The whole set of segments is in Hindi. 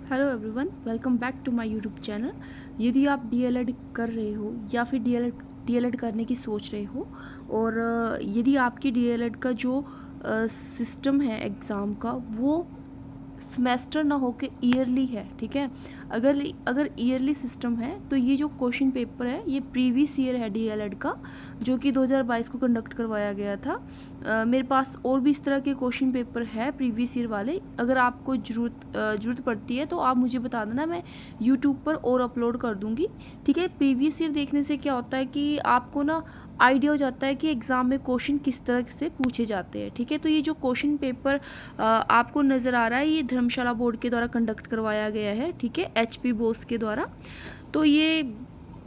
Hello everyone, welcome back to my YouTube channel. यदि आप डीएलएड कर रहे हो या फिर डीएलएड करने की सोच रहे हो और यदि आपकी डीएलएड का जो सिस्टम है एग्ज़ाम का वो सेमेस्टर ना होके ईयरली है, ठीक है। अगर ईयरली सिस्टम है तो ये जो क्वेश्चन पेपर है ये प्रीवियस ईयर है डीएलएड का, जो कि 2022 को कंडक्ट करवाया गया था। मेरे पास और भी इस तरह के क्वेश्चन पेपर है प्रीवियस ईयर वाले। अगर आपको ज़रूरत पड़ती है तो आप मुझे बता देना, मैं यूट्यूब पर और अपलोड कर दूँगी, ठीक है। प्रीवियस ईयर देखने से क्या होता है कि आपको ना आइडिया हो जाता है कि एग्ज़ाम में क्वेश्चन किस तरह से पूछे जाते हैं, ठीक है। तो ये जो क्वेश्चन पेपर आपको नज़र आ रहा है ये धर्मशाला बोर्ड के द्वारा कंडक्ट करवाया गया है, ठीक है, एचपी बोस के द्वारा। तो ये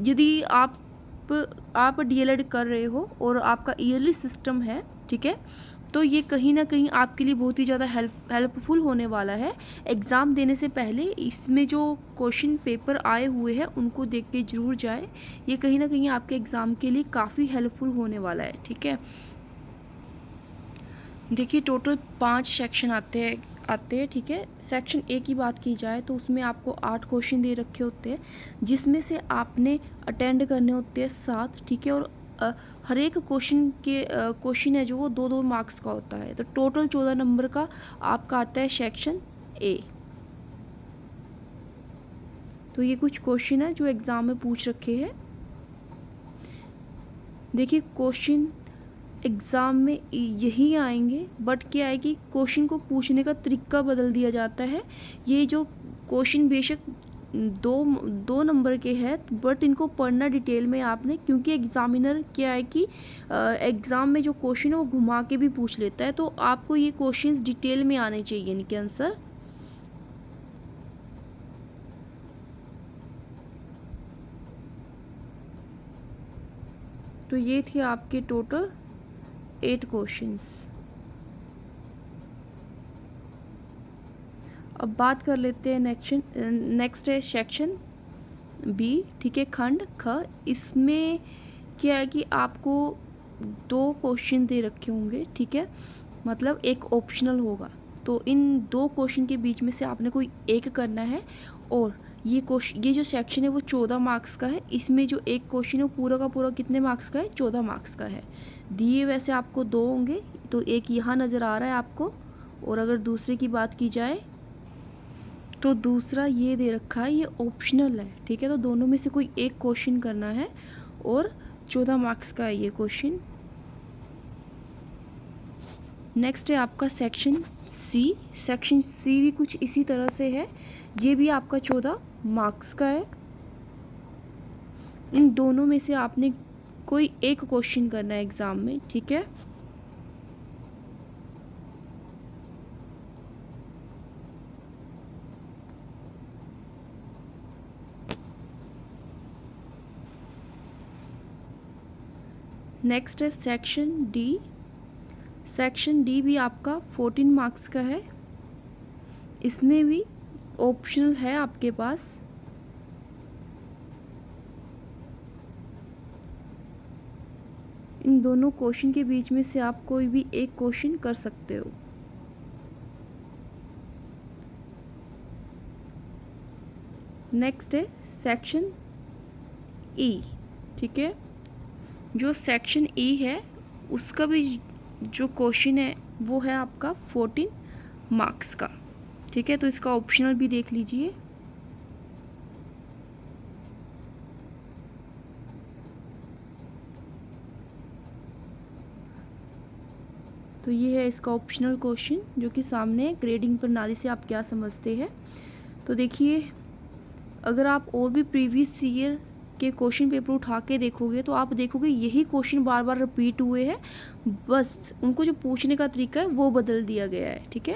यदि आप डीएलएड कर रहे हो और आपका ईयरली सिस्टम है, ठीक है, तो ये कहीं ना कहीं आपके लिए बहुत ही ज़्यादा हेल्पफुल होने वाला है। एग्ज़ाम देने से पहले इसमें जो क्वेश्चन पेपर आए हुए हैं उनको देख के ज़रूर जाए। ये कहीं ना कहीं आपके एग्ज़ाम के लिए काफ़ी हेल्पफुल होने वाला है, ठीक है। देखिए टोटल 5 सेक्शन आते हैं, ठीक है। सेक्शन ए की बात की जाए तो उसमें आपको 8 क्वेश्चन दे रखे होते हैं, जिसमें से आपने अटेंड करने होते हैं 7, ठीक है। और हर एक क्वेश्चन है जो वो 2-2 मार्क्स का होता है। तो टोटल 14 नंबर का आपका आता है सेक्शन ए। तो ये कुछ क्वेश्चन है जो एग्ज़ाम में पूछ रखे हैं। देखिए क्वेश्चन एग्ज़ाम में यही आएंगे, बट क्या है कि क्वेश्चन को पूछने का तरीका बदल दिया जाता है। ये जो क्वेश्चन बेशक दो नंबर के हैं, बट इनको पढ़ना डिटेल में आपने, क्योंकि एग्जामिनर क्या है कि एग्ज़ाम में जो क्वेश्चन है वो घुमा के भी पूछ लेता है। तो आपको ये क्वेश्चंस डिटेल में आने चाहिए, इनके आंसर। तो ये थे आपके टोटल 8 क्वेश्चंस। अब बात कर लेते हैं नेक्स्ट है सेक्शन बी, ठीक है, खंड ख। इसमें क्या है कि आपको 2 क्वेश्चन दे रखे होंगे, ठीक है, मतलब एक ऑप्शनल होगा। तो इन 2 क्वेश्चन के बीच में से आपने कोई एक करना है। और ये जो सेक्शन है वो 14 मार्क्स का है। इसमें जो एक क्वेश्चन है वो पूरा का पूरा कितने मार्क्स का है? 14 मार्क्स का है। दिए वैसे आपको 2 होंगे, तो एक यहाँ नज़र आ रहा है आपको। और अगर दूसरे की बात की जाए तो दूसरा ये दे रखा है, ये ऑप्शनल है, ठीक है। तो दोनों में से कोई एक क्वेश्चन करना है और 14 मार्क्स का है ये क्वेश्चन। नेक्स्ट है आपका सेक्शन सी। सेक्शन सी भी कुछ इसी तरह से है, ये भी आपका 14 मार्क्स का है। इन दोनों में से आपने कोई एक क्वेश्चन करना है एग्जाम में, ठीक है। नेक्स्ट है सेक्शन डी। सेक्शन डी भी आपका 14 मार्क्स का है। इसमें भी ऑप्शनल है आपके पास। इन दोनों क्वेश्चन के बीच में से आप कोई भी एक क्वेश्चन कर सकते हो। नेक्स्ट है सेक्शन ई, ठीक है। जो सेक्शन ई है उसका भी जो क्वेश्चन है वो है आपका 14 मार्क्स का, ठीक है। तो इसका ऑप्शनल भी देख लीजिए। तो ये है इसका ऑप्शनल क्वेश्चन, जो कि सामने ग्रेडिंग प्रणाली से आप क्या समझते हैं। तो देखिए अगर आप और भी प्रीवियस ईयर के क्वेश्चन पेपर उठा के देखोगे तो आप देखोगे यही क्वेश्चन बार बार रिपीट हुए हैं, बस उनको जो पूछने का तरीका है वो बदल दिया गया है, ठीक है।